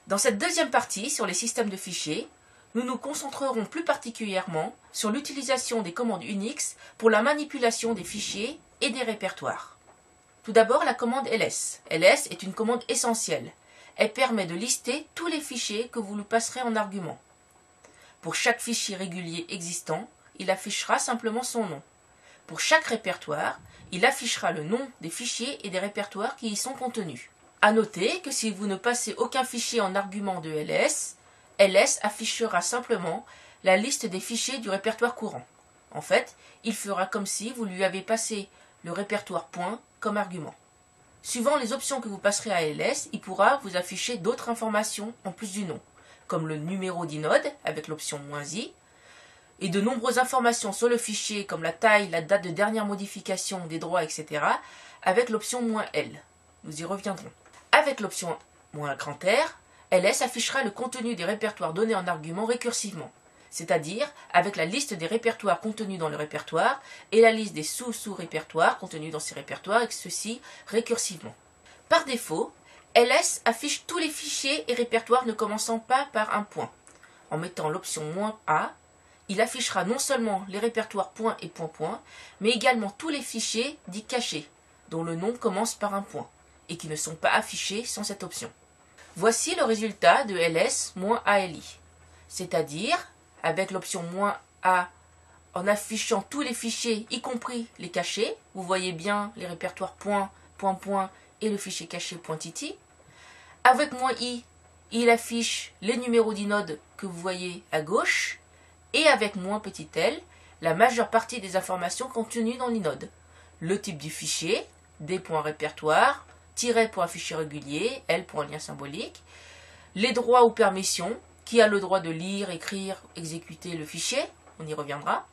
Dans cette deuxième partie sur les systèmes de fichiers, nous nous concentrerons plus particulièrement sur l'utilisation des commandes Unix pour la manipulation des fichiers et des répertoires. Tout d'abord, la commande ls. ls est une commande essentielle. Elle permet de lister tous les fichiers que vous lui passerez en argument. Pour chaque fichier régulier existant, il affichera simplement son nom. Pour chaque répertoire, il affichera le nom des fichiers et des répertoires qui y sont contenus. À noter que si vous ne passez aucun fichier en argument de ls, ls affichera simplement la liste des fichiers du répertoire courant. En fait, il fera comme si vous lui avez passé le répertoire point comme argument. Suivant les options que vous passerez à ls, il pourra vous afficher d'autres informations en plus du nom, comme le numéro d'inode avec l'option -i, et de nombreuses informations sur le fichier comme la taille, la date de dernière modification des droits, etc. avec l'option -l. Nous y reviendrons. Avec l'option -R, ls affichera le contenu des répertoires donnés en argument récursivement, c'est-à-dire avec la liste des répertoires contenus dans le répertoire et la liste des sous-répertoires contenus dans ces répertoires, et ceci récursivement. Par défaut, ls affiche tous les fichiers et répertoires ne commençant pas par un point. En mettant l'option -a, il affichera non seulement les répertoires point et point, mais également tous les fichiers dits cachés, dont le nom commence par un point, et qui ne sont pas affichés sans cette option. Voici le résultat de ls-ali, c'est-à-dire, avec l'option -a, en affichant tous les fichiers, y compris les cachés, vous voyez bien les répertoires point, et le fichier caché .tt. Avec -i, il affiche les numéros d'inode que vous voyez à gauche, et avec -l, la majeure partie des informations contenues dans l'inode. Le type du fichier, d.répertoire, tiret pour un fichier régulier, L pour un lien symbolique, les droits ou permissions, qui a le droit de lire, écrire, exécuter le fichier, on y reviendra,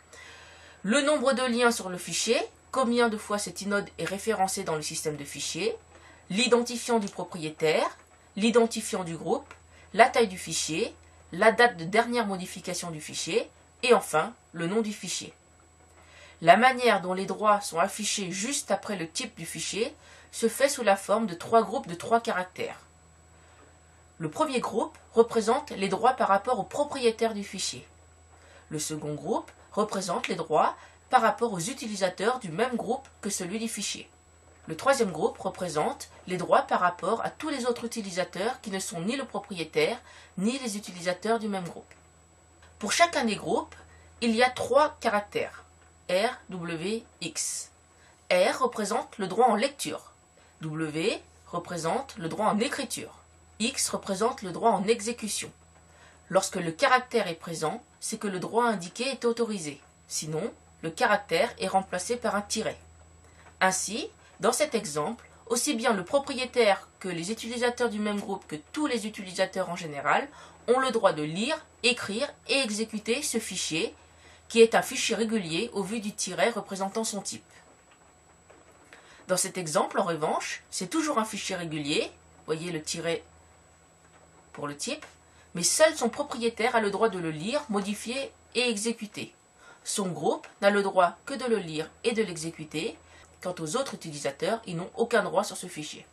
le nombre de liens sur le fichier, combien de fois cet inode est référencé dans le système de fichiers, l'identifiant du propriétaire, l'identifiant du groupe, la taille du fichier, la date de dernière modification du fichier, et enfin, le nom du fichier. La manière dont les droits sont affichés juste après le type du fichier se fait sous la forme de 3 groupes de 3 caractères. Le premier groupe représente les droits par rapport au propriétaire du fichier. Le second groupe représente les droits par rapport aux utilisateurs du même groupe que celui du fichier. Le troisième groupe représente les droits par rapport à tous les autres utilisateurs qui ne sont ni le propriétaire, ni les utilisateurs du même groupe. Pour chacun des groupes, il y a 3 caractères, R, W, X. R représente le droit en lecture. W représente le droit en écriture. X représente le droit en exécution. Lorsque le caractère est présent, c'est que le droit indiqué est autorisé. Sinon, le caractère est remplacé par un tiret. Ainsi, dans cet exemple, aussi bien le propriétaire que les utilisateurs du même groupe que tous les utilisateurs en général ont le droit de lire, écrire et exécuter ce fichier, qui est un fichier régulier au vu du tiret représentant son type. Dans cet exemple, en revanche, c'est toujours un fichier régulier, voyez le tiret pour le type, mais seul son propriétaire a le droit de le lire, modifier et exécuter. Son groupe n'a le droit que de le lire et de l'exécuter. Quant aux autres utilisateurs, ils n'ont aucun droit sur ce fichier.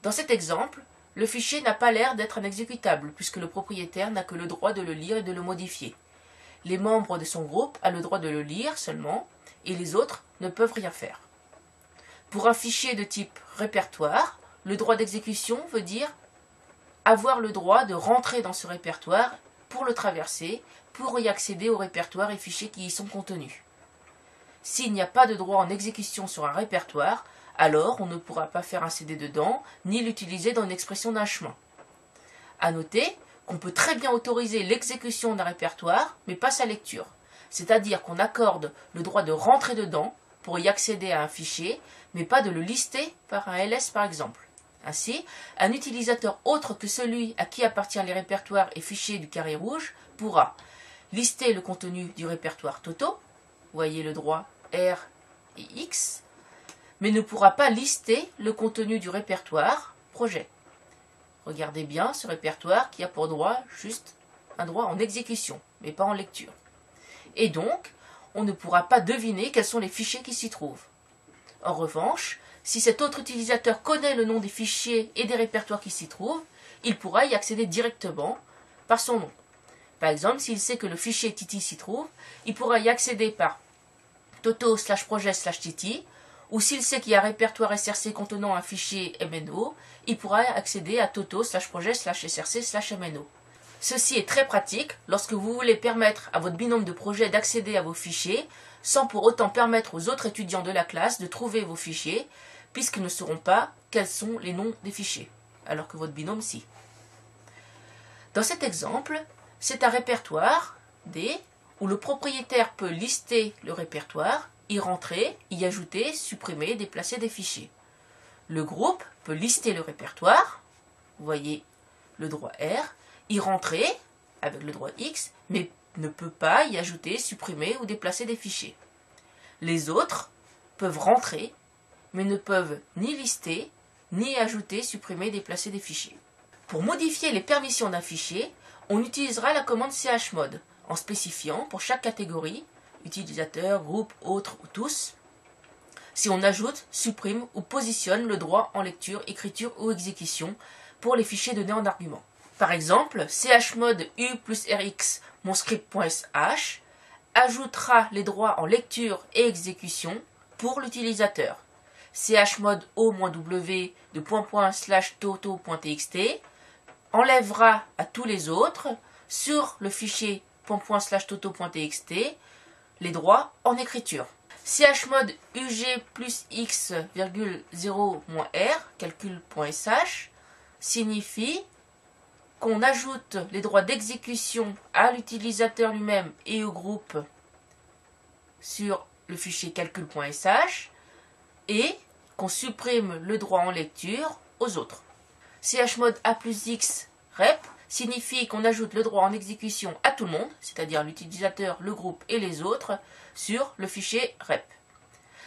Dans cet exemple, le fichier n'a pas l'air d'être un exécutable, puisque le propriétaire n'a que le droit de le lire et de le modifier. Les membres de son groupe ont le droit de le lire seulement, et les autres ne peuvent rien faire. Pour un fichier de type répertoire, le droit d'exécution veut dire avoir le droit de rentrer dans ce répertoire pour le traverser, pour y accéder aux répertoires et fichiers qui y sont contenus. S'il n'y a pas de droit en exécution sur un répertoire, alors on ne pourra pas faire un CD dedans, ni l'utiliser dans une expression d'un chemin. À noter qu'on peut très bien autoriser l'exécution d'un répertoire, mais pas sa lecture. C'est-à-dire qu'on accorde le droit de rentrer dedans pour y accéder à un fichier, mais pas de le lister par un ls par exemple. Ainsi, un utilisateur autre que celui à qui appartiennent les répertoires et fichiers du carré rouge pourra lister le contenu du répertoire Toto, voyez le droit R et X, mais ne pourra pas lister le contenu du répertoire projet. Regardez bien ce répertoire qui a pour droit juste un droit en exécution, mais pas en lecture. Et donc, on ne pourra pas deviner quels sont les fichiers qui s'y trouvent. En revanche, si cet autre utilisateur connaît le nom des fichiers et des répertoires qui s'y trouvent, il pourra y accéder directement par son nom. Par exemple, s'il sait que le fichier Titi s'y trouve, il pourra y accéder par toto/projet/Titi, ou s'il sait qu'il y a un répertoire SRC contenant un fichier MNO, il pourra accéder à toto/projet/src/MNO. Ceci est très pratique lorsque vous voulez permettre à votre binôme de projet d'accéder à vos fichiers sans pour autant permettre aux autres étudiants de la classe de trouver vos fichiers, puisqu'ils ne sauront pas quels sont les noms des fichiers, alors que votre binôme si. Dans cet exemple, c'est un répertoire D où le propriétaire peut lister le répertoire, y rentrer, y ajouter, supprimer, déplacer des fichiers. Le groupe peut lister le répertoire, vous voyez le droit R, y rentrer avec le droit X, mais ne peut pas y ajouter, supprimer ou déplacer des fichiers. Les autres peuvent rentrer, mais ne peuvent ni lister, ni ajouter, supprimer, déplacer des fichiers. Pour modifier les permissions d'un fichier, on utilisera la commande chmod en spécifiant pour chaque catégorie, utilisateur, groupe, autre ou tous, si on ajoute, supprime ou positionne le droit en lecture, écriture ou exécution pour les fichiers donnés en argument. Par exemple, chmod u plus rx monscript.sh ajoutera les droits en lecture et exécution pour l'utilisateur. Chmod o-w de /toto.txt enlèvera à tous les autres sur le fichier /toto.txt les droits en écriture. Chmod ug plus x, 0-r calcul.sh signifie qu'on ajoute les droits d'exécution à l'utilisateur lui-même et au groupe sur le fichier calcul.sh et qu'on supprime le droit en lecture aux autres. Chmod a plus x rep signifie qu'on ajoute le droit en exécution à tout le monde, c'est-à-dire l'utilisateur, le groupe et les autres, sur le fichier rep.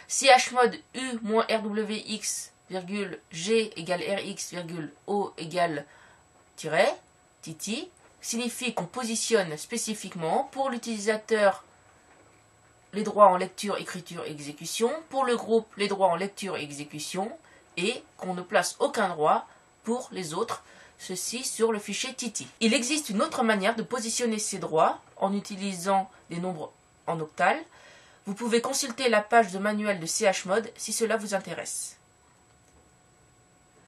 Chmod u-rwx, g égale rx, o égale titi signifie qu'on positionne spécifiquement pour l'utilisateur les droits en lecture, écriture et exécution, pour le groupe les droits en lecture et exécution, et qu'on ne place aucun droit pour les autres, ceci sur le fichier Titi. Il existe une autre manière de positionner ces droits en utilisant des nombres en octal. Vous pouvez consulter la page de manuel de chmod si cela vous intéresse.